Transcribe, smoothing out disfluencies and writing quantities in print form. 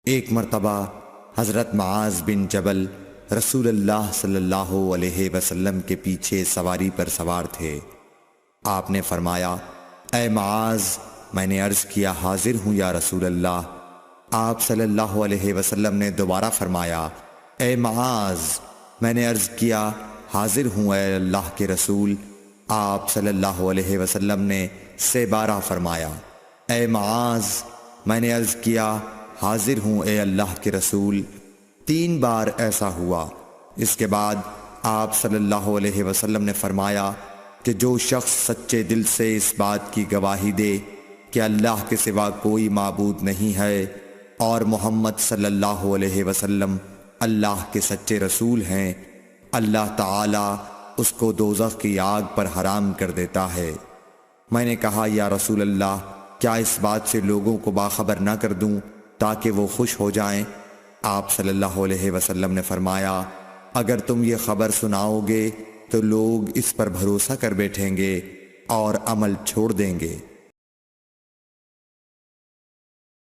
ایک مرتبہ حضرت معاذ بن جبل رسول اللہ صلی اللہ علیہ وسلم کے پیچھے سواری پر سوار تھے۔ آپ نے فرمایا، اے معاذ، میں نے عرض کیا حاضر ہوں یا رسول اللہ۔ آپ صلی اللہ علیہ وسلم نے دوبارہ فرمایا، اے معاذ، میں نے عرض کیا حاضر ہوں اے اللہ کے رسول۔ آپ صلی اللہ علیہ وسلم نے سے بارہ فرمایا، اے معاذ، میں نے عرض کیا حاضر ہوں اے اللہ کے رسول۔ 3 بار ایسا ہوا۔ اس کے بعد آپ صلی اللہ علیہ وسلم نے فرمایا کہ جو شخص سچے دل سے اس بات کی گواہی دے کہ اللہ کے سوا کوئی معبود نہیں ہے اور محمد صلی اللہ علیہ وسلم اللہ کے سچے رسول ہیں، اللہ تعالی اس کو دوزخ کی آگ پر حرام کر دیتا ہے۔ میں نے کہا، یا رسول اللہ، کیا اس بات سے لوگوں کو باخبر نہ کر دوں تاکہ وہ خوش ہو جائیں؟ آپ صلی اللہ علیہ وسلم نے فرمایا، اگر تم یہ خبر سناؤ گے تو لوگ اس پر بھروسہ کر بیٹھیں گے اور عمل چھوڑ دیں گے۔